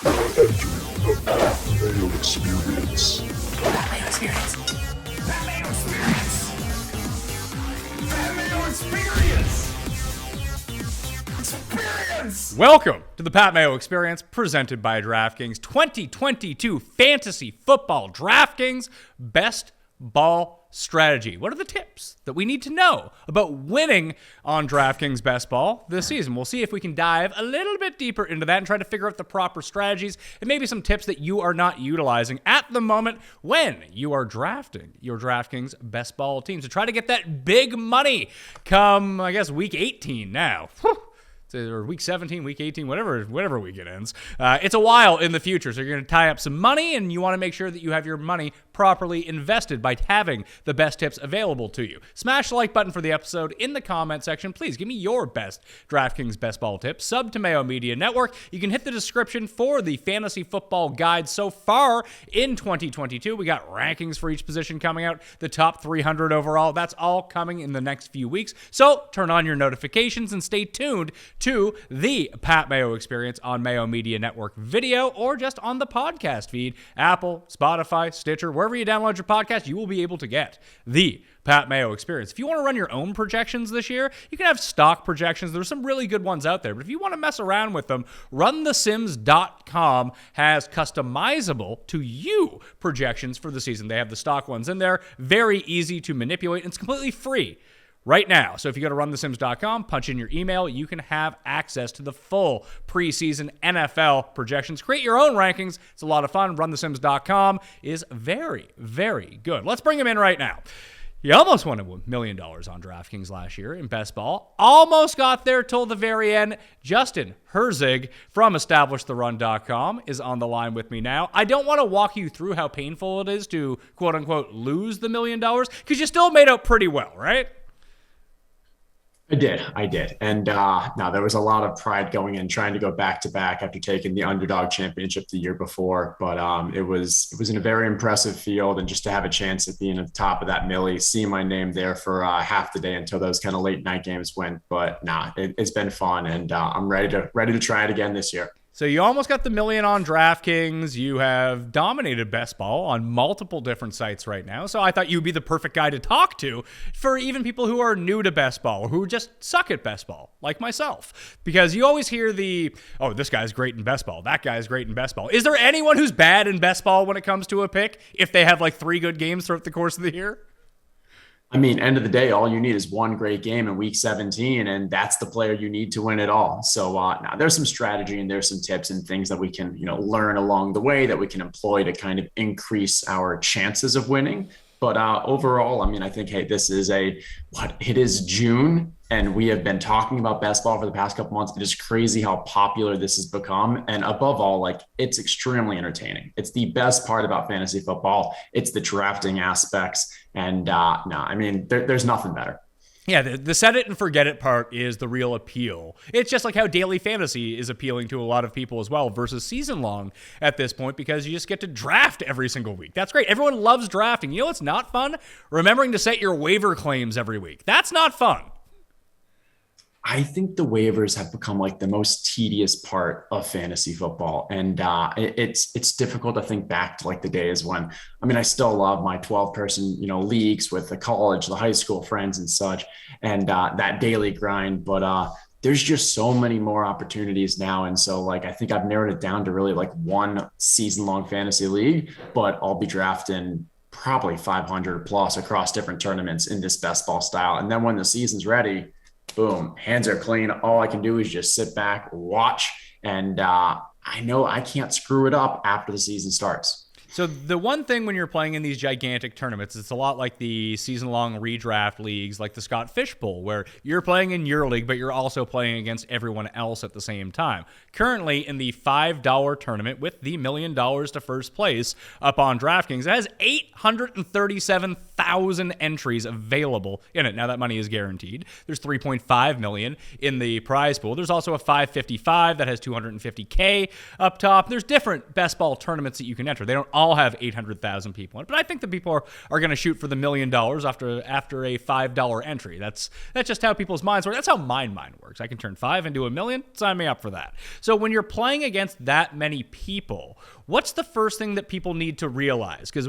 Entering the Pat Mayo Experience. Pat Mayo Experience. Pat Mayo Experience. Pat Mayo Experience. Experience. Welcome to the Pat Mayo Experience, presented by DraftKings 2022 Fantasy Football DraftKings Best Ball Strategy. What are the tips that we need to know about winning on DraftKings Best Ball this season? We'll see if we can dive a little bit deeper into that and try to figure out the proper strategies and maybe some tips that you are not utilizing at the moment when you are drafting your DraftKings Best Ball team. So try to get that big money come, I guess, week 18 now. Whew. Or week 17, week 18, whatever week it ends. It's a while in the future, so you're going to tie up some money, and you want to make sure that you have your money properly invested by having the best tips available to you. Smash the like button for the episode in the comment section. Please give me your best DraftKings Best Ball tips. Sub to Mayo Media Network. You can hit the description for the fantasy football guide so far in 2022. We got rankings for each position coming out, the top 300 overall. That's all coming in the next few weeks. So turn on your notifications and stay tuned to the Pat Mayo Experience on Mayo Media Network video or just on the podcast feed, Apple, Spotify, Stitcher, wherever you download your podcast, you will be able to get the Pat Mayo Experience. If you want to run your own projections this year, you can have stock projections. There's some really good ones out there, but if you want to mess around with them, runthesims.com has customizable to you projections for the season. They have the stock ones in there, very easy to manipulate, and it's completely free right now. So if you go to runthesims.com, punch in your email, you can have access to the full preseason NFL projections. Create your own rankings. It's a lot of fun. Runthesims.com is very, very good. Let's bring him in right now. He almost won $1 million on DraftKings last year in Best Ball. Almost got there till the very end. Justin Herzig from EstablishTheRun.com is on the line with me now. I don't want to walk you through how painful it is to, quote-unquote, lose the $1 million, because you still made out pretty well, right? I did. And now there was a lot of pride going in, trying to go back to back after taking the underdog championship the year before. But it was in a very impressive field, and just to have a chance at being at the top of that millie, seeing my name there for half the day until those kind of late night games went. But it's been fun, and I'm ready to try it again this year. So you almost got the $1 million on DraftKings. You have dominated Best Ball on multiple different sites right now. So I thought you'd be the perfect guy to talk to for even people who are new to Best Ball or who just suck at Best Ball, like myself. Because you always hear this guy's great in Best Ball. That guy's great in Best Ball. Is there anyone who's bad in Best Ball when it comes to a pick if they have like 3 good games throughout the course of the year? I mean, end of the day, all you need is one great game in week 17, and that's the player you need to win it all. So now there's some strategy and there's some tips and things that we can, learn along the way that we can employ to kind of increase our chances of winning. But overall, I mean, I think, hey, this is it is June, and we have been talking about Best Ball for the past couple months. It is crazy how popular this has become. And above all, it's extremely entertaining. It's the best part about fantasy football. It's the drafting aspects. And there's nothing better. Yeah, the set it and forget it part is the real appeal. It's just like how daily fantasy is appealing to a lot of people as well versus season long at this point, because you just get to draft every single week. That's great. Everyone loves drafting. You know what's not fun? Remembering to set your waiver claims every week. That's not fun. I think the waivers have become like the most tedious part of fantasy football. And it's difficult to think back to like the days when, I still love my 12-person, leagues with the college, the high school friends and such, and that daily grind. But there's just so many more opportunities now. And so I think I've narrowed it down to really one season-long fantasy league, but I'll be drafting probably 500 plus across different tournaments in this Best Ball style. And then when the season's ready, boom, hands are clean. All I can do is just sit back, watch, and I know I can't screw it up after the season starts. So the one thing when you're playing in these gigantic tournaments, it's a lot like the season-long redraft leagues, like the Scott Fish Bowl, where you're playing in your league, but you're also playing against everyone else at the same time. Currently, in the $5 tournament with the $1 million to first place up on DraftKings, it has 837,000 entries available in it. Now that money is guaranteed. There's $3.5 million in the prize pool. There's also a 555 that has $250K up top. There's different best ball tournaments that you can enter. They don't all have 800,000 people in it. But I think the people are going to shoot for the $1 million after a $5 entry. That's just how people's minds work. That's how my mind works. I can turn 5 into $1 million. Sign me up for that. So when you're playing against that many people, what's the first thing that people need to realize? Because,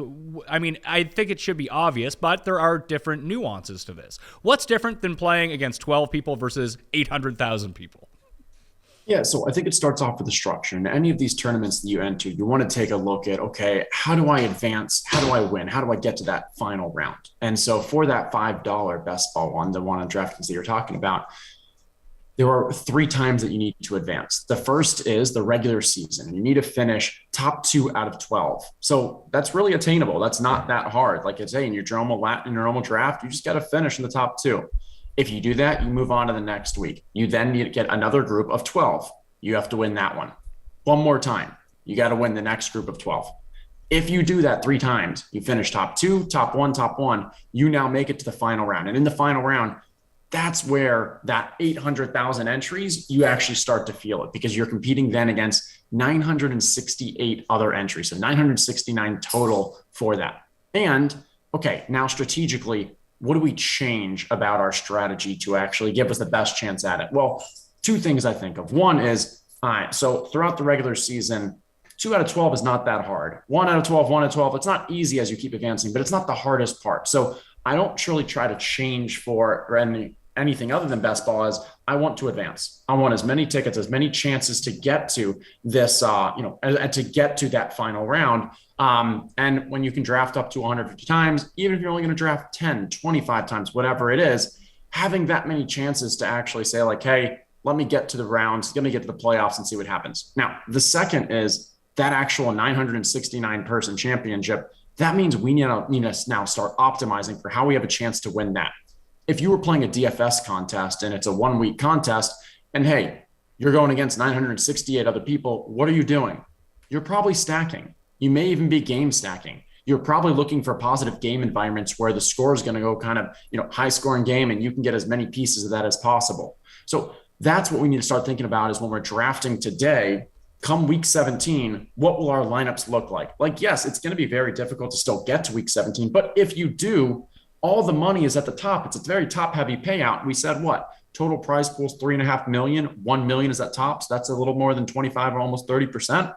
I mean, I think it should be obvious, but there are different nuances to this. What's different than playing against 12 people versus 800,000 people? Yeah, so I think it starts off with the structure. In any of these tournaments that you enter, you want to take a look at, okay, how do I advance? How do I win? How do I get to that final round? And so for that $5 best ball one, the one on DraftKings that you're talking about, there are 3 times that you need to advance. The first is the regular season. You need to finish top 2 out of 12. So that's really attainable. That's not that hard. Like it's, hey, in your normal draft, you just got to finish in the top 2. If you do that, you move on to the next week. You then need to get another group of 12. You have to win that one. One more time. You got to win the next group of 12. If you do that 3 times, you finish top 2, top 1, you now make it to the final round. And in the final round, that's where that 800,000 entries, you actually start to feel it because you're competing then against 968 other entries. So 969 total for that. And okay, now strategically, what do we change about our strategy to actually give us the best chance at it? Well, 2 things I think of. One is, all right, so throughout the regular season, 2 out of 12 is not that hard. 1 out of 12, 1 out of 12. It's not easy as you keep advancing, but it's not the hardest part. So I don't really try to change for anything other than best ball as I want to advance. I want as many tickets, as many chances to get to this, to get to that final round. And when you can draft up to 150 times, even if you're only going to draft 10, 25 times, whatever it is, having that many chances to actually say like, hey, let me get to the rounds, let me get to the playoffs and see what happens. Now, the second is that actual 969 person championship. That means we need to now start optimizing for how we have a chance to win that. If you were playing a DFS contest and it's a 1-week contest and hey, you're going against 968 other people, what are you doing? You're probably stacking. You may even be game stacking. You're probably looking for positive game environments where the score is going to go kind of, high scoring game and you can get as many pieces of that as possible. So that's what we need to start thinking about is when we're drafting today, come week 17, what will our lineups look like? Like, yes, it's going to be very difficult to still get to week 17, but if you do, all the money is at the top. It's a very top heavy payout. We said what? Total prize pool's $3.5 million. 1 million is at top. So that's a little more than 25 or almost 30%.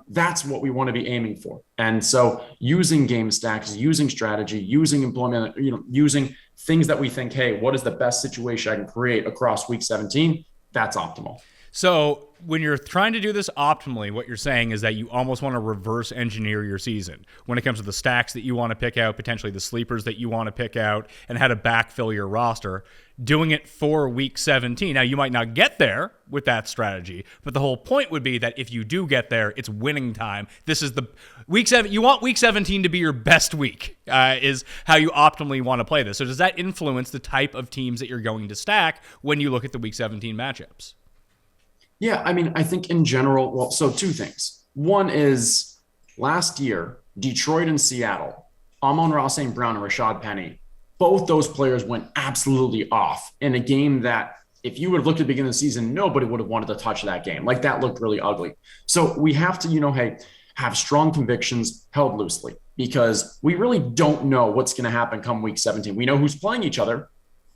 That's what we want to be aiming for. And so using game stacks, using strategy, using employment, using things that we think, hey, what is the best situation I can create across week 17? That's optimal. So when you're trying to do this optimally, what you're saying is that you almost want to reverse engineer your season when it comes to the stacks that you want to pick out, potentially the sleepers that you want to pick out, and how to backfill your roster, doing it for week 17. Now, you might not get there with that strategy, but the whole point would be that if you do get there, it's winning time. This is the week 7. You want week 17 to be your best week, is how you optimally want to play this. So does that influence the type of teams that you're going to stack when you look at the week 17 matchups? Yeah, I mean, I think in general, well, so 2 things. One is last year, Detroit and Seattle, Amon-Ra St. Brown and Rashad Penny, both those players went absolutely off in a game that if you would have looked at the beginning of the season, nobody would have wanted to touch that game. Like that looked really ugly. So we have to, have strong convictions held loosely because we really don't know what's going to happen come week 17. We know who's playing each other,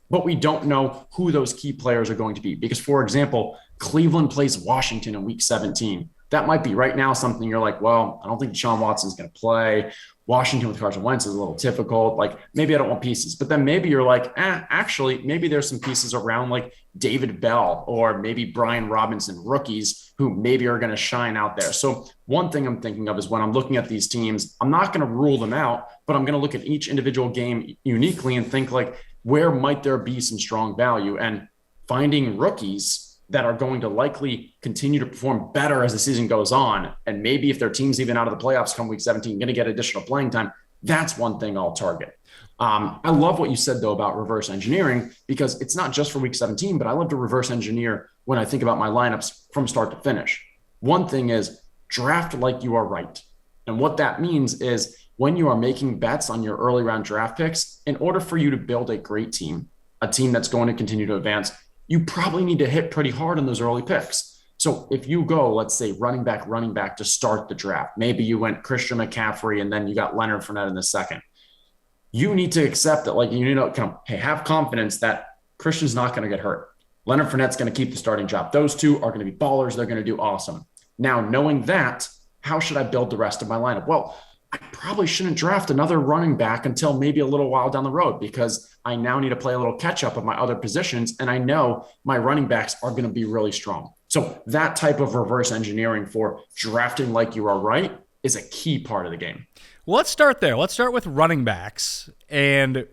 but we don't know who those key players are going to be. Because, for example, Cleveland plays Washington in week 17. That might be right now something you're like, well, I don't think Deshaun Watson's going to play. Washington with Carson Wentz is a little difficult. Like, maybe I don't want pieces. But then maybe you're like, actually, maybe there's some pieces around like David Bell or maybe Brian Robinson, rookies who maybe are going to shine out there. So one thing I'm thinking of is when I'm looking at these teams, I'm not going to rule them out, but I'm going to look at each individual game uniquely and think like, where might there be some strong value? And finding rookies that are going to likely continue to perform better as the season goes on. And maybe if their team's even out of the playoffs come week 17, going to get additional playing time. That's one thing I'll target. I love what you said though about reverse engineering, because it's not just for week 17, but I love to reverse engineer when I think about my lineups from start to finish. One thing is draft like you are right. And what that means is when you are making bets on your early round draft picks, in order for you to build a great team, a team that's going to continue to advance, you probably need to hit pretty hard on those early picks. So if you go, let's say running back to start the draft, maybe you went Christian McCaffrey and then you got Leonard Fournette in the second. You need to accept that, like, you need to have confidence that Christian's not going to get hurt. Leonard Fournette's going to keep the starting job. Those two are going to be ballers. They're going to do awesome. Now, knowing that, how should I build the rest of my lineup? Well, I probably shouldn't draft another running back until maybe a little while down the road, because I now need to play a little catch up of my other positions. And I know my running backs are going to be really strong. So that type of reverse engineering for drafting like you are right is a key part of the game. Well, let's start there. Let's start with running backs and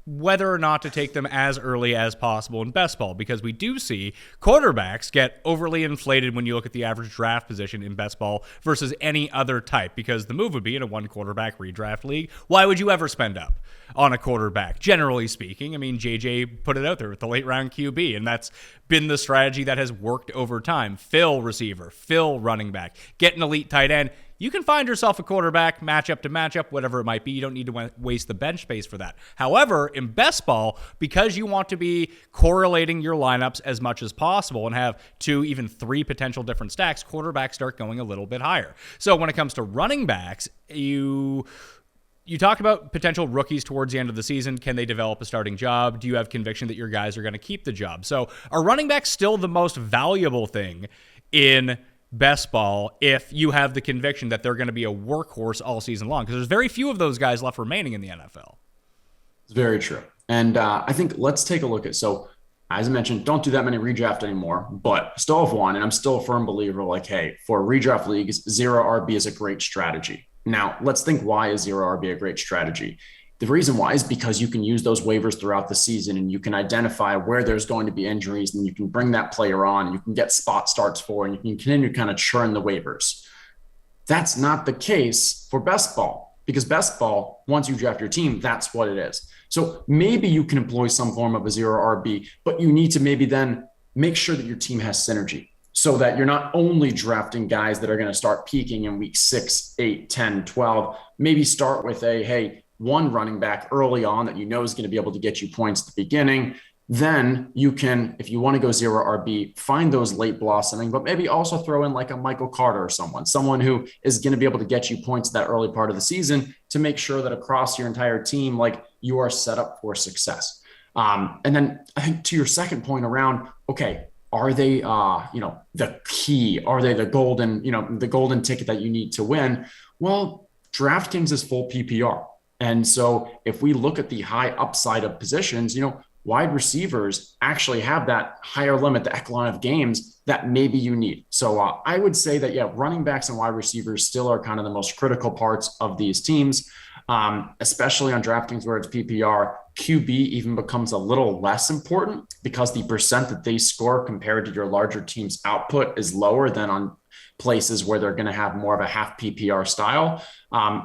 whether or not to take them as early as possible in best ball, because we do see quarterbacks get overly inflated when you look at the average draft position in best ball versus any other type, because the move would be in a one quarterback redraft league. Why would you ever spend up on a quarterback? Generally speaking, I mean, JJ put it out there with the late round QB, and that's been the strategy that has worked over time. Fill receiver, fill running back, get an elite tight end. You can find yourself a quarterback, matchup to matchup, whatever it might be. You don't need to waste the bench space for that. However, in best ball, because you want to be correlating your lineups as much as possible and have 2, even 3 potential different stacks, quarterbacks start going a little bit higher. So when it comes to running backs, you talk about potential rookies towards the end of the season. Can they develop a starting job? Do you have conviction that your guys are going to keep the job? So are running backs still the most valuable thing in best ball if you have the conviction that they're going to be a workhorse all season long? Because there's very few of those guys left remaining in the NFL. It's very true. And I think let's take a look at, so as I mentioned, don't do that many redraft anymore, but still have one. And I'm still a firm believer, like, hey, for redraft leagues, zero RB is a great strategy. Now, let's think, why is zero RB a great strategy? The reason why is because you can use those waivers throughout the season, and you can identify where there's going to be injuries, and you can bring that player on, and you can get spot starts for, and you can continue to kind of churn the waivers. That's not the case for best ball, because best ball, once you draft your team, that's what it is. So maybe you can employ some form of a zero RB, but you need to maybe then make sure that your team has synergy, so that you're not only drafting guys that are going to start peaking in week 6, 8, 10, 12. Maybe start with one running back early on that you know is going to be able to get you points at the beginning. Then you can, if you want to go zero RB, find those late blossoming, but maybe also throw in like a Michael Carter or someone who is going to be able to get you points that early part of the season to make sure that across your entire team, like, you are set up for success. And then I think to your second point around, okay, are they, the key? Are they the golden ticket that you need to win? Well, DraftKings is full PPR. And so if we look at the high upside of positions, wide receivers actually have that higher limit, the echelon of games that maybe you need. So I would say that, yeah, running backs and wide receivers still are kind of the most critical parts of these teams, especially on DraftKings where it's PPR. QB even becomes a little less important because the percent that they score compared to your larger team's output is lower than on places where they're going to have more of a half PPR style.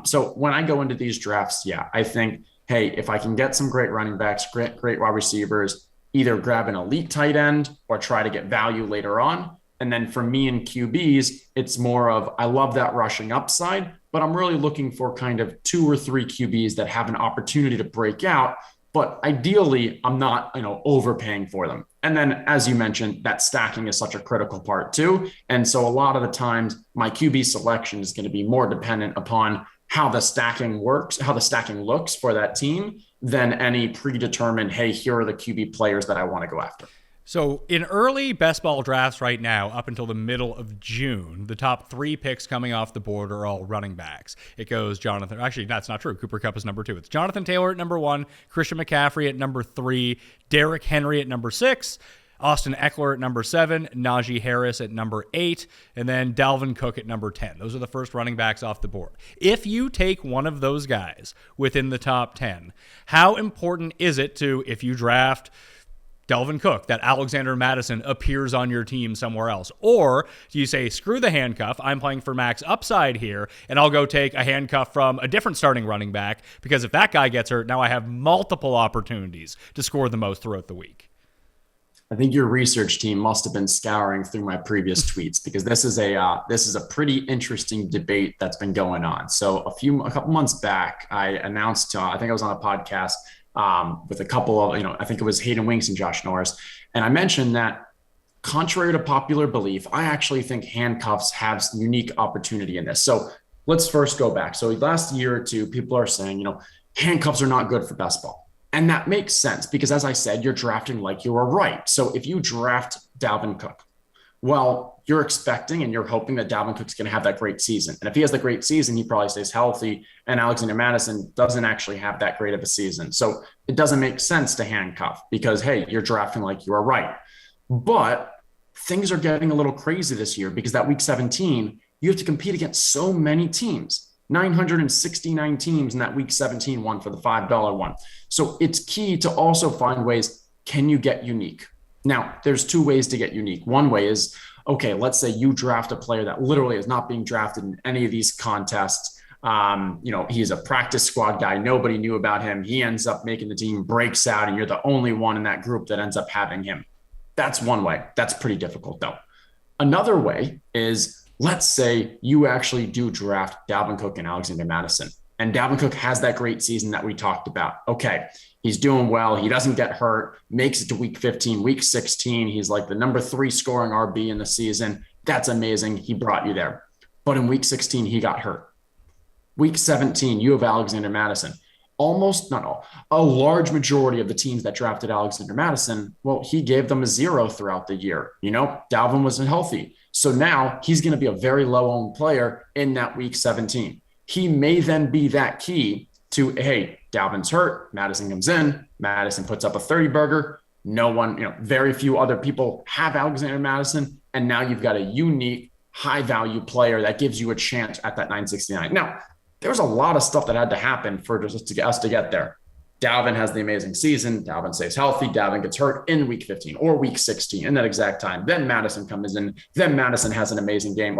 So when I go into these drafts, yeah, I think, hey, if I can get some great running backs, great wide receivers, either grab an elite tight end or try to get value later on. And then for me and QBs, it's more of, I love that rushing upside, but I'm really looking for kind of 2 or 3 QBs that have an opportunity to break out. But ideally, I'm not, overpaying for them. And then, as you mentioned, that stacking is such a critical part too. And so a lot of the times my QB selection is going to be more dependent upon how the stacking works, how the stacking looks for that team, than any predetermined, hey, here are the QB players that I want to go after. So in early best ball drafts right now, up until the middle of June, the top 3 picks coming off the board are all running backs. It goes Jonathan. Actually, that's not true. Cooper Kupp is number 2. It's Jonathan Taylor at number 1, Christian McCaffrey at number 3, Derrick Henry at number 6, Austin Eckler at number 7, Najee Harris at number 8, and then Dalvin Cook at number 10. Those are the first running backs off the board. If you take one of those guys within the top 10, how important is it to, if you draft Dalvin Cook, that Alexander Mattison appears on your team somewhere else? Or do you say, screw the handcuff, I'm playing for max upside here, and I'll go take a handcuff from a different starting running back, because if that guy gets hurt, now I have multiple opportunities to score the most throughout the week? I think your research team must have been scouring through my previous tweets, because this is a pretty interesting debate that's been going on. So a couple months back, I announced, I think I was on a podcast with a couple of, I think it was Hayden Winks and Josh Norris. And I mentioned that contrary to popular belief, I actually think handcuffs have some unique opportunity in this. So let's first go back. So last year or two, people are saying, handcuffs are not good for best ball. And that makes sense because, as I said, you're drafting like you were right. So if you draft Dalvin Cook, well, you're expecting and you're hoping that Dalvin Cook's going to have that great season. And if he has the great season, he probably stays healthy. And Alexander Mattison doesn't actually have that great of a season. So it doesn't make sense to handcuff because, hey, you're drafting like you are right. But things are getting a little crazy this year because that week 17, you have to compete against so many teams. 969 teams in that week 17 one for the $5 one. So it's key to also find ways, can you get unique? Now, there's two ways to get unique. One way is, okay, let's say you draft a player that literally is not being drafted in any of these contests. He's a practice squad guy. Nobody knew about him. He ends up making the team, breaks out, and you're the only one in that group that ends up having him. That's one way. That's pretty difficult, though. Another way is, let's say you actually do draft Dalvin Cook and Alexander Mattison, and Dalvin Cook has that great season that we talked about. Okay, he's doing well. He doesn't get hurt, makes it to week 15, week 16. He's like the number 3 scoring RB in the season. That's amazing. He brought you there. But in week 16, he got hurt. Week 17, you have Alexander Mattison. Almost, not all, a large majority of the teams that drafted Alexander Mattison, well, he gave them a 0 throughout the year. Dalvin wasn't healthy. So now he's going to be a very low-owned player in that week 17. He may then be that key to, hey, Dalvin's hurt, Mattison comes in, Mattison puts up a 30-burger. No one, very few other people have Alexander Mattison, and now you've got a unique, high-value player that gives you a chance at that 969. Now, there was a lot of stuff that had to happen for us to get there. Dalvin has the amazing season. Dalvin stays healthy. Dalvin gets hurt in week 15 or week 16 in that exact time. Then Mattison comes in. Then Mattison has an amazing game.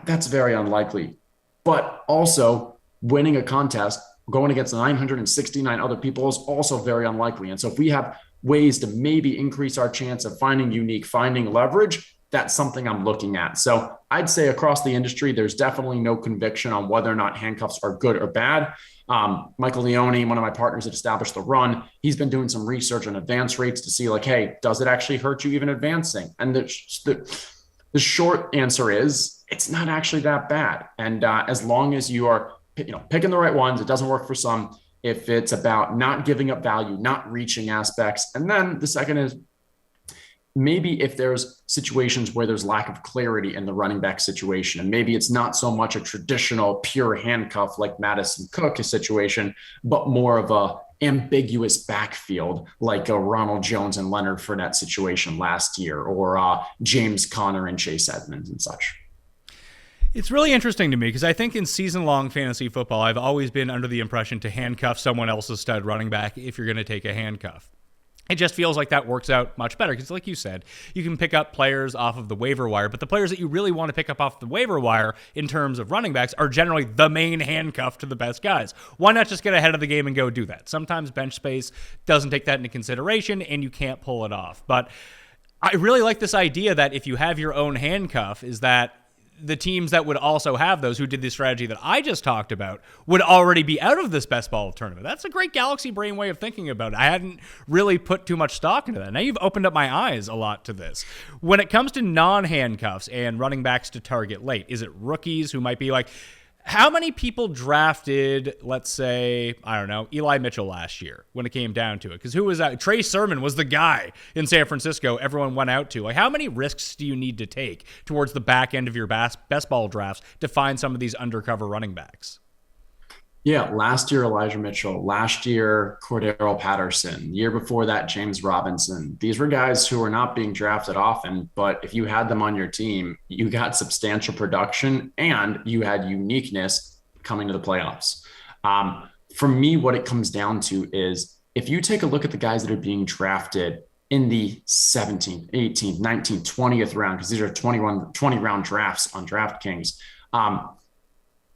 That's very unlikely. But also winning a contest, going against 969 other people is also very unlikely. And so if we have ways to maybe increase our chance of finding unique, finding leverage, that's something I'm looking at. So I'd say across the industry, there's definitely no conviction on whether or not handcuffs are good or bad. Michael Leone, one of my partners that established the run, he's been doing some research on advance rates to see hey, does it actually hurt you even advancing? And the short answer is it's not actually that bad. And as long as you are picking the right ones, it doesn't work for some. If it's about not giving up value, not reaching aspects. And then the second is, maybe if there's situations where there's lack of clarity in the running back situation, and maybe it's not so much a traditional pure handcuff like Madison Cook situation, but more of a ambiguous backfield like a Ronald Jones and Leonard Fournette situation last year, or James Conner and Chase Edmonds and such. It's really interesting to me because I think in season-long fantasy football, I've always been under the impression to handcuff someone else's stud running back if you're going to take a handcuff. It just feels like that works out much better because, like you said, you can pick up players off of the waiver wire, but the players that you really want to pick up off the waiver wire in terms of running backs are generally the main handcuff to the best guys. Why not just get ahead of the game and go do that? Sometimes bench space doesn't take that into consideration and you can't pull it off. But I really like this idea that if you have your own handcuff, is that the teams that would also have those who did the strategy that I just talked about would already be out of this best ball tournament. That's a great galaxy brain way of thinking about it. I hadn't really put too much stock into that. Now you've opened up my eyes a lot to this. When it comes to non-handcuffs and running backs to target late, is it rookies who might be how many people drafted, let's say, I don't know, Eli Mitchell last year when it came down to it? Because who was that? Trey Sermon was the guy in San Francisco everyone went out to. How many risks do you need to take towards the back end of your best ball drafts to find some of these undercover running backs? Yeah, last year, Elijah Mitchell. Last year, Cordero Patterson. Year before that, James Robinson. These were guys who were not being drafted often, but if you had them on your team, you got substantial production and you had uniqueness coming to the playoffs. For me, what it comes down to is if you take a look at the guys that are being drafted in the 17th, 18th, 19th, 20th round, because these are 20 round drafts on DraftKings,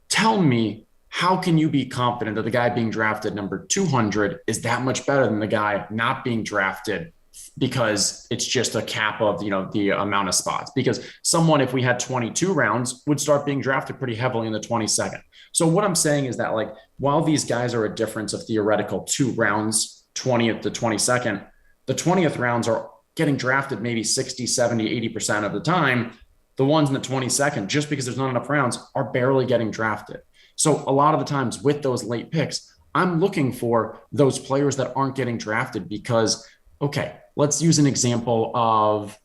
tell me, how can you be confident that the guy being drafted number 200 is that much better than the guy not being drafted because it's just a cap of, the amount of spots? Because someone, if we had 22 rounds, would start being drafted pretty heavily in the 22nd. So what I'm saying is that while these guys are a difference of theoretical 2 rounds, 20th to 22nd, the 20th rounds are getting drafted maybe 60, 70, 80% of the time. The ones in the 22nd, just because there's not enough rounds, are barely getting drafted. So a lot of the times with those late picks, I'm looking for those players that aren't getting drafted because, okay, let's use an example of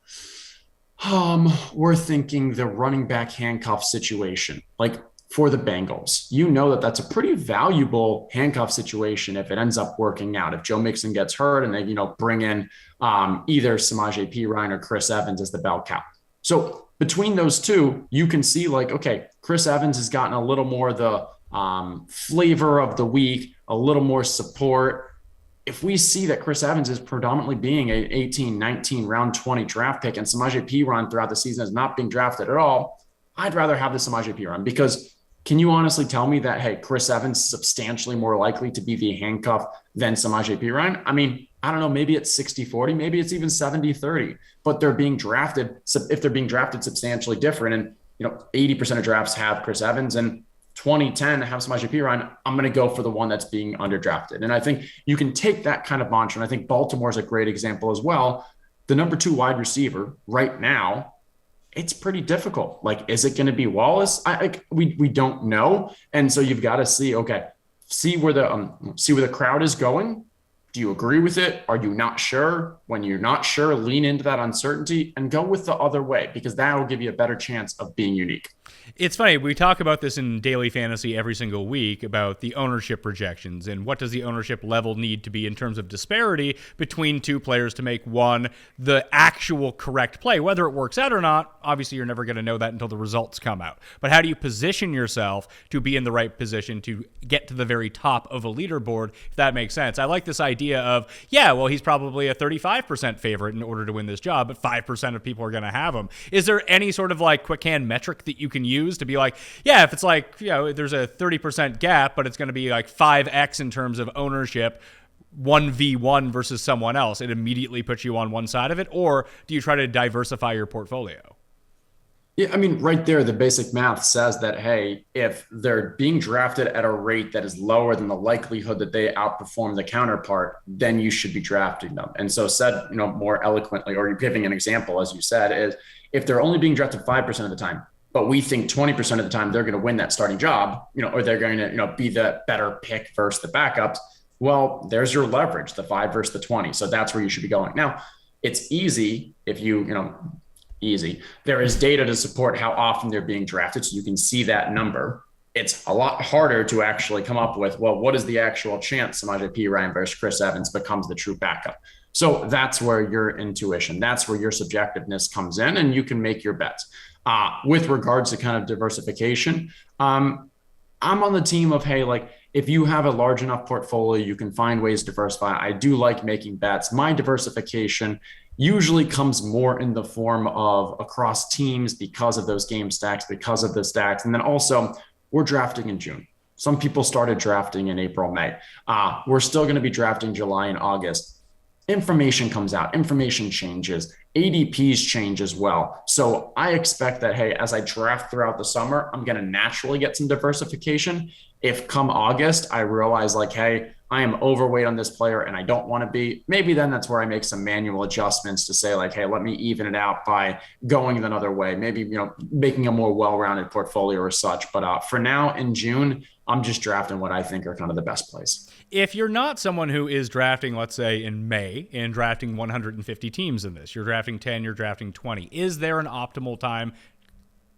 we're thinking the running back handcuff situation. Like for the Bengals, you know that's a pretty valuable handcuff situation if it ends up working out. If Joe Mixon gets hurt and they, bring in either Samaje Perine or Chris Evans as the bell cow. So between those two, you can see like, okay, Chris Evans has gotten a little more the flavor of the week, a little more support. If we see that Chris Evans is predominantly being an 18, 19, round 20 draft pick and Samaje Perine throughout the season is not being drafted at all, I'd rather have the Samaje Perine because can you honestly tell me that, hey, Chris Evans is substantially more likely to be the handcuff than Samaje Perine? I mean, I don't know, maybe it's 60-40, maybe it's even 70-30, but they're being drafted. So if they're being drafted substantially different and, 80% of drafts have Chris Evans and 2010 have Samaje Perine, I'm going to go for the one that's being underdrafted. And I think you can take that kind of mantra. And I think Baltimore is a great example as well. The number 2 wide receiver right now, it's pretty difficult. Like, is it going to be Wallace? We don't know. And so you've got to see where the crowd is going. Do you agree with it? Are you not sure? When you're not sure, lean into that uncertainty and go with the other way because that will give you a better chance of being unique. It's funny, we talk about this in daily fantasy every single week about the ownership projections and what does the ownership level need to be in terms of disparity between two players to make one the actual correct play. Whether it works out or not, obviously you're never going to know that until the results come out. But how do you position yourself to be in the right position to get to the very top of a leaderboard, if that makes sense? I like this idea of, he's probably a 35% favorite in order to win this job, but 5% of people are going to have him. Is there any sort of like quick hand metric that you can use to be like, if it's like, there's a 30% gap, but it's going to be like 5x in terms of ownership, 1v1 versus someone else, it immediately puts you on one side of it? Or do you try to diversify your portfolio? Yeah, I mean, right there, the basic math says that, hey, if they're being drafted at a rate that is lower than the likelihood that they outperform the counterpart, then you should be drafting them. And so said, more eloquently, or you're giving an example, as you said, is if they're only being drafted 5% of the time, but we think 20% of the time they're going to win that starting job, or they're going to, be the better pick versus the backups. Well, there's your leverage, the 5 versus the 20. So that's where you should be going. Now, it's easy if easy. There is data to support how often they're being drafted. So you can see that number. It's a lot harder to actually come up with, well, what is the actual chance Samaje Perine versus Chris Evans becomes the true backup? So that's where your intuition, that's where your subjectiveness comes in and you can make your bets. With regards to kind of diversification, I'm on the team of, hey, like if you have a large enough portfolio, you can find ways to diversify. I do like making bets. My diversification usually comes more in the form of across teams because of those game stacks, because of the stacks. And then also we're drafting in June. Some people started drafting in April, May. We're still going to be drafting July and August. Information comes out, information changes, ADPs change as well. So I expect that, hey, as I draft throughout the summer, I'm going to naturally get some diversification. If come August, I realize like, hey, I am overweight on this player and I don't want to be, maybe then that's where I make some manual adjustments to say like, hey, let me even it out by going another way, maybe, making a more well-rounded portfolio or such. But for now in June, I'm just drafting what I think are kind of the best plays. If you're not someone who is drafting, let's say in May, and drafting 150 teams in this, you're drafting 10, you're drafting 20, is there an optimal time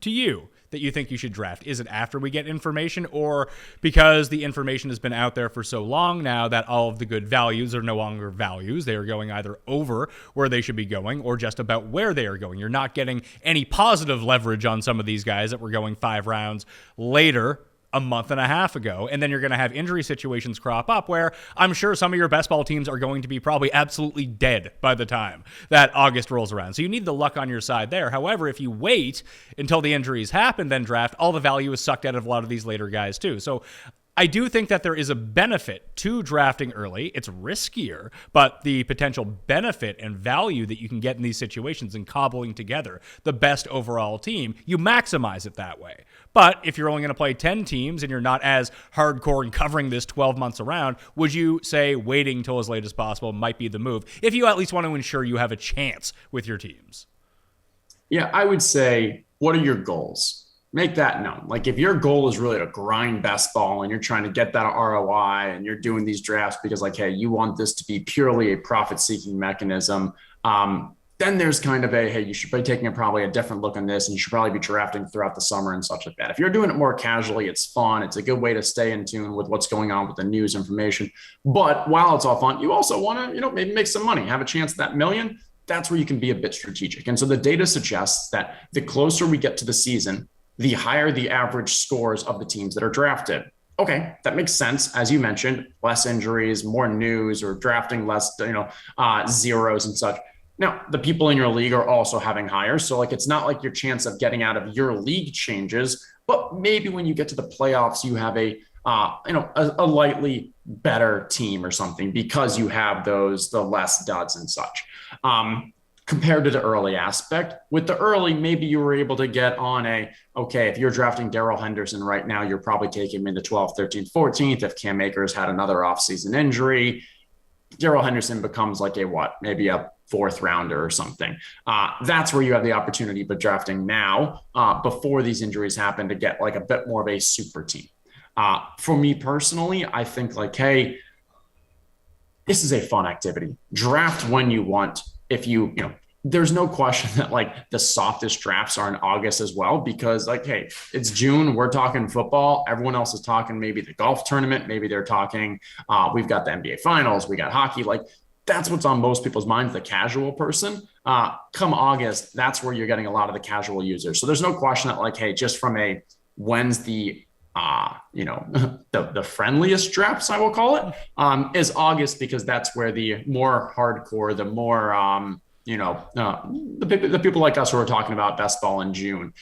to you that you think you should draft? Is it after we get information, or because the information has been out there for so long now that all of the good values are no longer values, they are going either over where they should be going or just about where they are going? You're not getting any positive leverage on some of these guys that were going 5 rounds later a month and a half ago, and then you're going to have injury situations crop up where I'm sure some of your best ball teams are going to be probably absolutely dead by the time that August rolls around. So you need the luck on your side there. However, if you wait until the injuries happen, then draft, all the value is sucked out of a lot of these later guys too. So I do think that there is a benefit to drafting early. It's riskier, but the potential benefit and value that you can get in these situations and cobbling together the best overall team, you maximize it that way. But if you're only going to play 10 teams and you're not as hardcore in covering this 12 months around, would you say waiting till as late as possible might be the move if you at least want to ensure you have a chance with your teams? Yeah, I would say, what are your goals? Make that known. Like if your goal is really to grind best ball and you're trying to get that ROI and you're doing these drafts because like, hey, you want this to be purely a profit-seeking mechanism, then there's kind of hey, you should be taking probably a different look on this and you should probably be drafting throughout the summer and such like that. If you're doing it more casually, it's fun. It's a good way to stay in tune with what's going on with the news information. But while it's all fun, you also want to, maybe make some money, have a chance at that million. That's where you can be a bit strategic. And so the data suggests that the closer we get to the season, the higher the average scores of the teams that are drafted. Okay, that makes sense. As you mentioned, less injuries, more news, or drafting less, zeros and such. Now, the people in your league are also having higher. So like, it's not like your chance of getting out of your league changes, but maybe when you get to the playoffs, you have a lightly better team or something because you have the less duds and such. Compared to the early aspect. With the early, maybe you were able to get on if you're drafting Darrell Henderson right now, you're probably taking him in the 12th, 13th, 14th. If Cam Akers had another offseason injury, Darrell Henderson becomes like maybe a fourth rounder or something. That's where you have the opportunity, but drafting now, before these injuries happen, to get like a bit more of a super team. For me personally, I think like, hey, this is a fun activity. Draft when you want. If there's no question that like the softest drafts are in August as well, because like, hey, it's June, we're talking football. Everyone else is talking maybe the golf tournament. Maybe they're talking, we've got the NBA finals, we got hockey. Like that's what's on most people's minds, the casual person. Come August, that's where you're getting a lot of the casual users. So there's no question that like, hey, just from when's the the friendliest drafts, I will call it, is August, because that's where the more hardcore, the more, the people like us who are talking about best ball in June.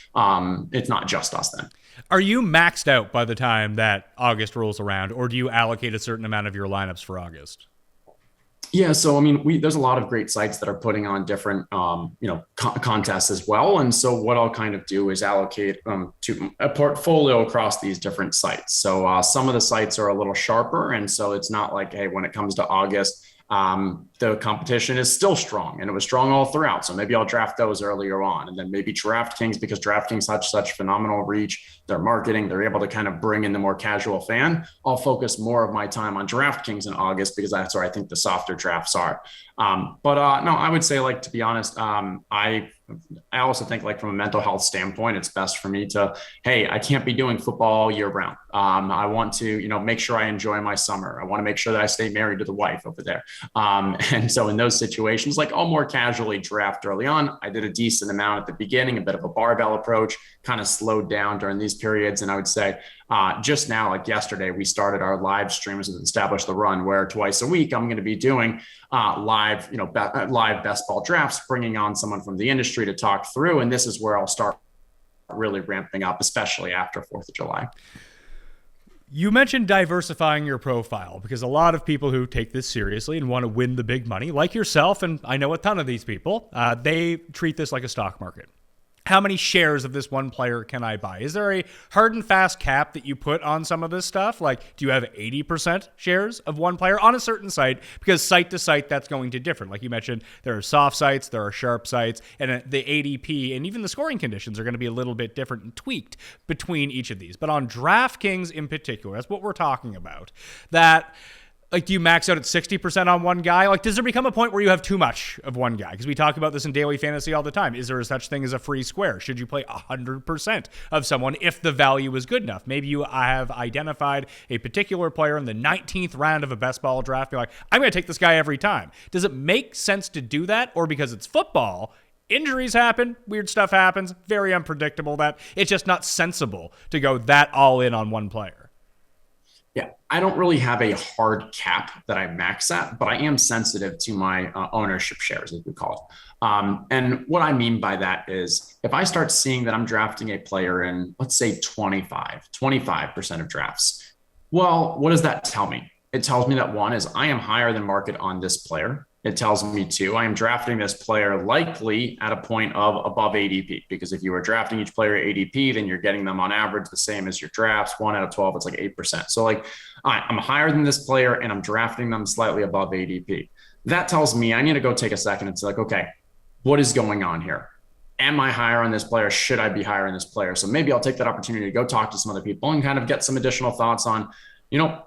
It's not just us then. Are you maxed out by the time that August rolls around, or do you allocate a certain amount of your lineups for August? Yeah, so I mean, there's a lot of great sites that are putting on different, contests as well. And so what I'll kind of do is allocate to a portfolio across these different sites. So some of the sites are a little sharper, and so it's not like, hey, when it comes to August, the competition is still strong, and it was strong all throughout. So maybe I'll draft those earlier on, and then maybe DraftKings, because DraftKings has such phenomenal reach, their marketing, they're able to kind of bring in the more casual fan. I'll focus more of my time on DraftKings in August because that's where I think the softer drafts are. No, I would say, like, to be honest, I also think, like, from a mental health standpoint, it's best for me to, hey, I can't be doing football all year round. I want to, make sure I enjoy my summer. I want to make sure that I stay married to the wife over there. And so in those situations, like, I'll more casually draft early on. I did a decent amount at the beginning, a bit of a barbell approach, kind of slowed down during these periods. And I would say just now, like yesterday, we started our live streams with Establish the Run, where twice a week I'm going to be doing live best ball drafts, bringing on someone from the industry to talk through. And this is where I'll start really ramping up, especially after 4th of July. You mentioned diversifying your profile, because a lot of people who take this seriously and want to win the big money, like yourself, and I know a ton of these people, they treat this like a stock market. How many shares of this one player can I buy? Is there a hard and fast cap that you put on some of this stuff? Like, do you have 80% shares of one player on a certain site? Because site to site, that's going to differ. Like you mentioned, there are soft sites, there are sharp sites, and the ADP and even the scoring conditions are going to be a little bit different and tweaked between each of these. But on DraftKings in particular, that's what we're talking about. Like, do you max out at 60% on one guy? Like, does there become a point where you have too much of one guy? Because we talk about this in daily fantasy all the time. Is there such thing as a free square? Should you play 100% of someone if the value is good enough? Maybe you have identified a particular player in the 19th round of a best ball draft. You're like, I'm going to take this guy every time. Does it make sense to do that? Or because it's football, injuries happen, weird stuff happens, very unpredictable, that it's just not sensible to go that all in on one player? Yeah, I don't really have a hard cap that I max at, but I am sensitive to my ownership shares, as we call it. And what I mean by that is, if I start seeing that I'm drafting a player in, let's say 25% of drafts, Well, what does that tell me? It tells me that one is I am higher than market on this player. It tells me two, I am drafting this player likely at a point of above ADP, because if you are drafting each player at ADP, then you're getting them on average the same as your drafts. 1 out of 12, it's like 8%. So like, all right, I'm higher than this player and I'm drafting them slightly above ADP. That tells me I need to go take a second and say like, okay, what is going on here? Am I higher on this player? Should I be higher on this player? So maybe I'll take that opportunity to go talk to some other people and kind of get some additional thoughts on,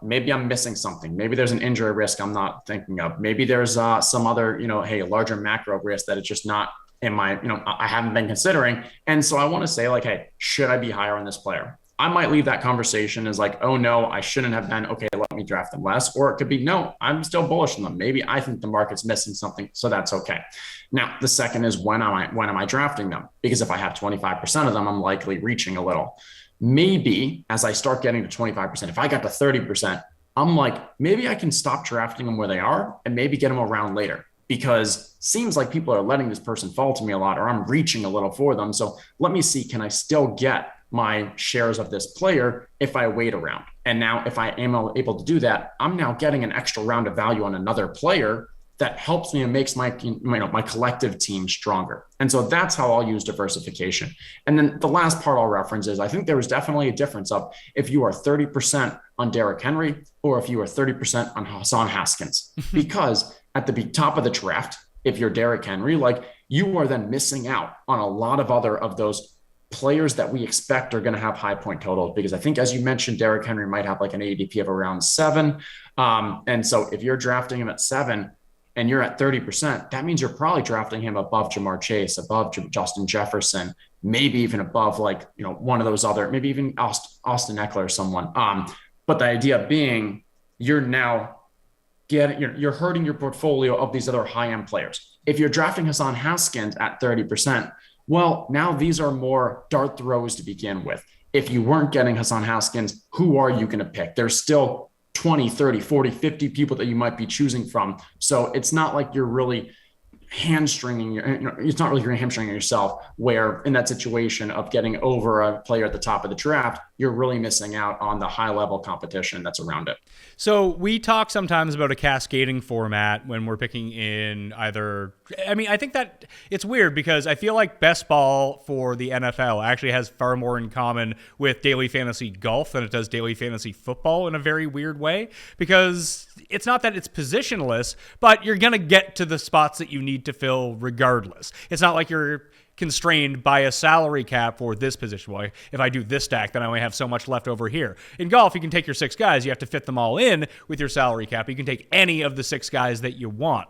maybe I'm missing something. Maybe there's an injury risk I'm not thinking of. Maybe there's some other, a larger macro risk that it's just not in my, I haven't been considering. And so I want to say like, hey, should I be higher on this player? I might leave that conversation as like, oh no, I shouldn't have been. Okay, let me draft them less. Or it could be, no, I'm still bullish on them. Maybe I think the market's missing something. So that's okay. Now, the second is when am I drafting them? Because if I have 25% of them, I'm likely reaching a little. Maybe as I start getting to 25%, if I got to 30%, I'm like, maybe I can stop drafting them where they are and maybe get them around later, because seems like people are letting this person fall to me a lot, or I'm reaching a little for them. So let me see, can I still get my shares of this player if I wait around? And now if I am able to do that, I'm now getting an extra round of value on another player that helps me and makes my collective team stronger. And so that's how I'll use diversification. And then the last part I'll reference is I think there was definitely a difference of if you are 30% on Derrick Henry or if you are 30% on Hassan Haskins, because at the top of the draft, if you're Derrick Henry, like you are then missing out on a lot of other of those players that we expect are going to have high point totals, because I think, as you mentioned, Derrick Henry might have like an ADP of around 7. And so if you're drafting him at 7, and you're at 30%, that means you're probably drafting him above Jamar Chase, above Justin Jefferson, maybe even above one of those other, maybe even Austin Eckler or someone. But the idea being you're now you're hurting your portfolio of these other high-end players. If you're drafting Hassan Haskins at 30%, well, now these are more dart throws to begin with. If you weren't getting Hassan Haskins, who are you going to pick? There's still 20, 30, 40, 50 people that you might be choosing from. So it's not like you're really hamstringing it's not really you're hamstringing yourself, where in that situation of getting over a player at the top of the draft, you're really missing out on the high level competition that's around it. So we talk sometimes about a cascading format when we're picking in either, I think that it's weird because I feel like best ball for the NFL actually has far more in common with daily fantasy golf than it does daily fantasy football in a very weird way, because it's not that it's positionless, but you're going to get to the spots that you need to fill regardless. It's not like you're constrained by a salary cap for this position. Well, if I do this stack, then I only have so much left over here. In golf, you can take your 6 guys. You have to fit them all in with your salary cap. You can take any of the 6 guys that you want.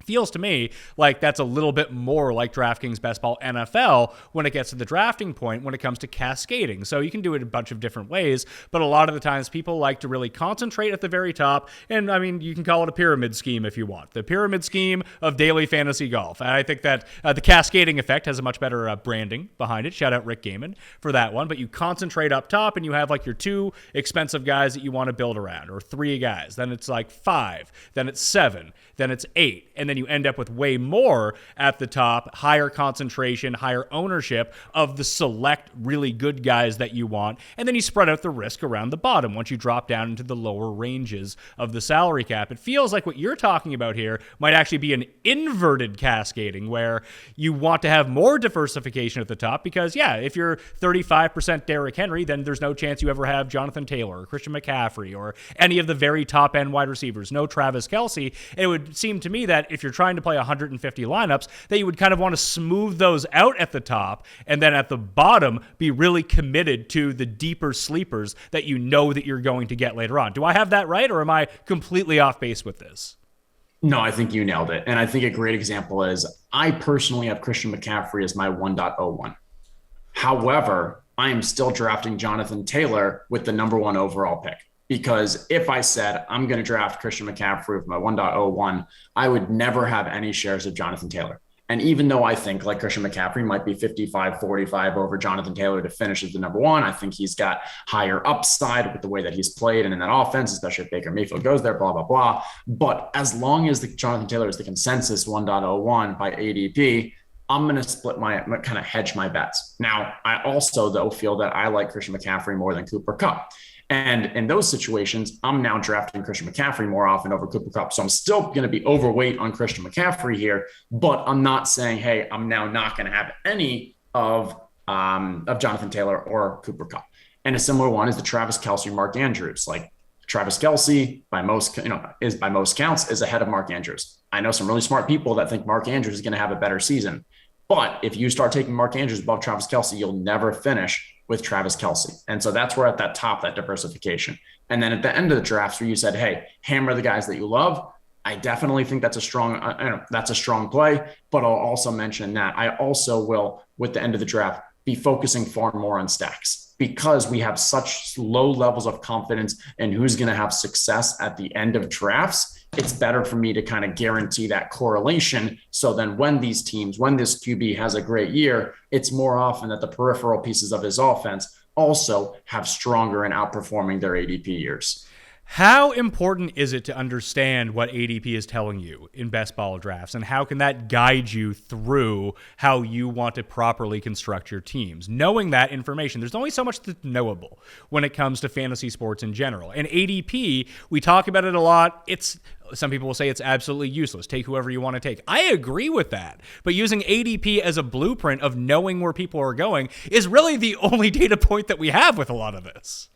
Feels to me like that's a little bit more like DraftKings Best Ball NFL when it gets to the drafting point when it comes to cascading. So you can do it a bunch of different ways, but a lot of the times people like to really concentrate at the very top. And you can call it a pyramid scheme if you want. The pyramid scheme of daily fantasy golf. And I think that the cascading effect has a much better branding behind it. Shout out Rick Gaiman for that one. But you concentrate up top and you have like your 2 expensive guys that you want to build around, or 3 guys. Then it's like 5, then it's 7, then it's 8. And then you end up with way more at the top, higher concentration, higher ownership of the select really good guys that you want. And then you spread out the risk around the bottom once you drop down into the lower ranges of the salary cap. It feels like what you're talking about here might actually be an inverted cascading, where you want to have more diversification at the top because, if you're 35% Derrick Henry, then there's no chance you ever have Jonathan Taylor or Christian McCaffrey or any of the very top end wide receivers, no Travis Kelce. It would seem to me that if you're trying to play 150 lineups, that you would kind of want to smooth those out at the top, and then at the bottom be really committed to the deeper sleepers that you know that you're going to get later on. Do I have that right, or am I completely off base with this? No, I think you nailed it. And I think a great example is I personally have Christian McCaffrey as my 1.01. However, I am still drafting Jonathan Taylor with the number 1 overall pick. Because if I said I'm going to draft Christian McCaffrey with my 1.01, I would never have any shares of Jonathan Taylor. And even though I think like Christian McCaffrey might be 55-45 over Jonathan Taylor to finish as the number 1, I think he's got higher upside with the way that he's played and in that offense, especially if Baker Mayfield goes there, blah, blah, blah. But as long as Jonathan Taylor is the consensus 1.01 by ADP, I'm going to split kind of hedge my bets. Now, I also, though, feel that I like Christian McCaffrey more than Cooper Kupp. And in those situations, I'm now drafting Christian McCaffrey more often over Cooper Kupp. So I'm still going to be overweight on Christian McCaffrey here, but I'm not saying, hey, I'm now not going to have any of Jonathan Taylor or Cooper Kupp. And a similar one is the Travis Kelce, Mark Andrews. Like Travis Kelce, by most counts, is ahead of Mark Andrews. I know some really smart people that think Mark Andrews is going to have a better season. But if you start taking Mark Andrews above Travis Kelce, you'll never finish with Travis Kelce. And so that's where at that top, that diversification. And then at the end of the drafts where you said, hey, hammer the guys that you love, I definitely think that's a strong play. But I'll also mention that I also will, with the end of the draft, be focusing far more on stacks because we have such low levels of confidence in who's going to have success at the end of drafts. It's better for me to kind of guarantee that correlation. So then when this QB has a great year, it's more often that the peripheral pieces of his offense also have stronger and outperforming their ADP years. How important is it to understand what ADP is telling you in best ball drafts, and how can that guide you through how you want to properly construct your teams? Knowing that information, there's only so much that's knowable when it comes to fantasy sports in general. And ADP, we talk about it a lot. Some people will say it's absolutely useless. Take whoever you want to take. I agree with that. But using ADP as a blueprint of knowing where people are going is really the only data point that we have with a lot of this.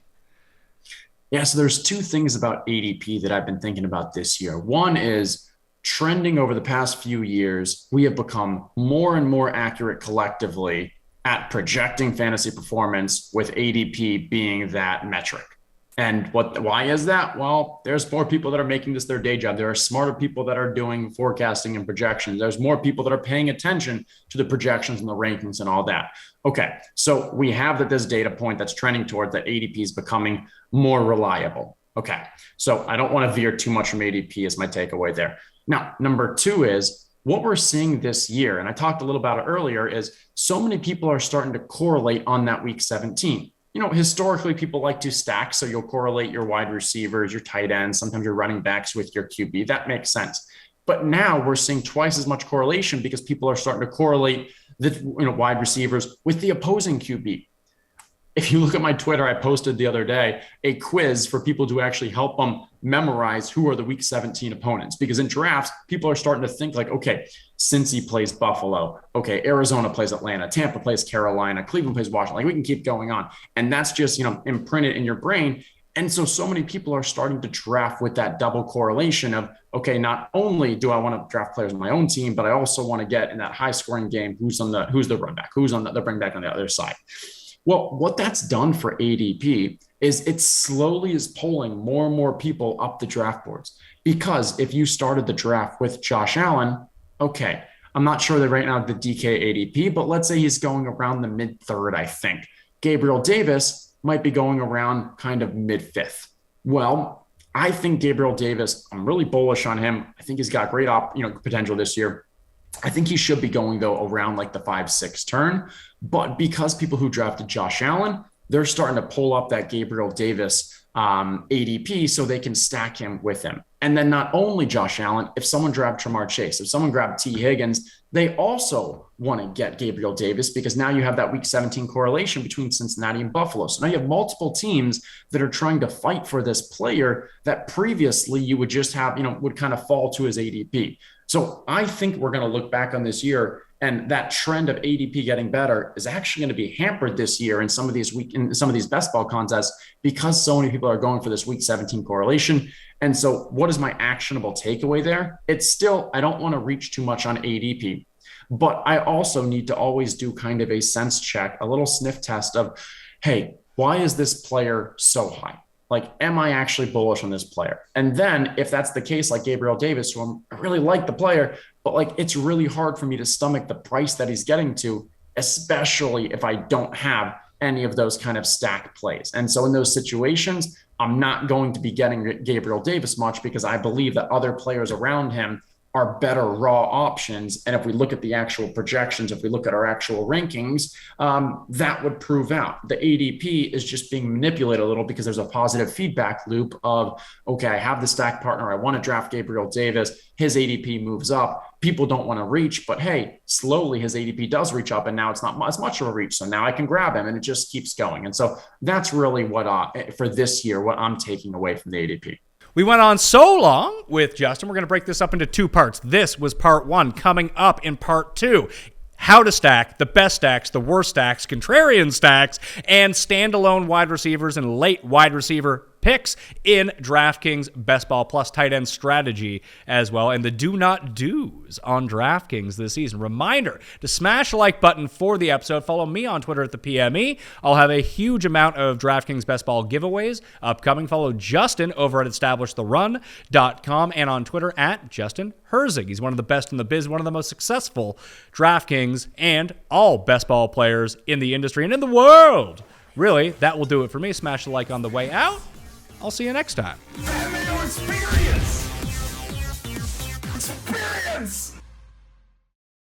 Yeah, so there's two things about ADP that I've been thinking about this year. One is trending over the past few years, we have become more and more accurate collectively at projecting fantasy performance with ADP being that metric. And why is that? Well, there's more people that are making this their day job. There are smarter people that are doing forecasting and projections. There's more people that are paying attention to the projections and the rankings and all that. Okay, so we have this data point that's trending towards that ADP is becoming more reliable. Okay, so I don't want to veer too much from ADP as my takeaway there. Now, number two is what we're seeing this year, and I talked a little about it earlier, is so many people are starting to correlate on that week 17. Historically, people like to stack. So you'll correlate your wide receivers, your tight ends, sometimes your running backs with your QB. That makes sense. But now we're seeing twice as much correlation because people are starting to correlate the wide receivers with the opposing QB. If you look at my Twitter, I posted the other day a quiz for people to actually help them memorize who are the week 17 opponents. Because in drafts, people are starting to think like, okay, Cincy plays Buffalo. Okay, Arizona plays Atlanta. Tampa plays Carolina. Cleveland plays Washington. Like we can keep going on. And that's just, imprinted in your brain. And so many people are starting to draft with that double correlation of, okay, not only do I want to draft players on my own team, but I also want to get in that high scoring game, who's the run back, who's on the bring back on the other side. Well, what that's done for ADP is it slowly is pulling more and more people up the draft boards. Because if you started the draft with Josh Allen, okay, I'm not sure that right now the DK ADP, but let's say he's going around the mid-third, I think. Gabriel Davis might be going around kind of mid-fifth. Well, I think Gabriel Davis, I'm really bullish on him. I think he's got great potential this year. I think he should be going, though, around like the 5-6 turn. But because people who drafted Josh Allen, they're starting to pull up that Gabriel Davis ADP so they can stack him with him. And then not only Josh Allen, if someone grabbed Jamar Chase, if someone grabbed T. Higgins, they also want to get Gabriel Davis because now you have that week 17 correlation between Cincinnati and Buffalo. So now you have multiple teams that are trying to fight for this player that previously you would just have, would kind of fall to his ADP. So I think we're going to look back on this year and that trend of ADP getting better is actually going to be hampered this year in some of these best ball contests because so many people are going for this week 17 correlation. And so what is my actionable takeaway there? It's still, I don't want to reach too much on ADP, but I also need to always do kind of a sense check, a little sniff test of, hey, why is this player so high? Like, am I actually bullish on this player? And then if that's the case, like Gabriel Davis, who I really like the player, but like, it's really hard for me to stomach the price that he's getting to, especially if I don't have any of those kind of stacked plays. And so in those situations, I'm not going to be getting Gabriel Davis much because I believe that other players around him are better raw options. And if we look at the actual projections, if we look at our actual rankings, that would prove out. The ADP is just being manipulated a little because there's a positive feedback loop of, okay, I have the stack partner. I want to draft Gabriel Davis. His ADP moves up. People don't want to reach, but hey, slowly his ADP does reach up, and now it's not as much of a reach. So now I can grab him, and it just keeps going. And so that's really what, for this year, what I'm taking away from the ADP. We went on so long with Justin. We're going to break this up into 2 parts. This was part 1. Coming up in part 2, how to stack the best stacks, the worst stacks, contrarian stacks, and standalone wide receivers and late wide receiver picks in DraftKings Best Ball Plus tight end strategy as well, and the do not do's on DraftKings this season. Reminder to smash the like button for the episode. Follow me on Twitter at the PME. I'll have a huge amount of DraftKings Best Ball giveaways upcoming. Follow Justin over at establishtherun.com and on Twitter at Justin Herzig. He's one of the best in the biz, one of the most successful DraftKings and all best ball players in the industry and in the world. Really, that will do it for me. Smash the like on the way out. I'll see you next time. Mayo experience! Experience!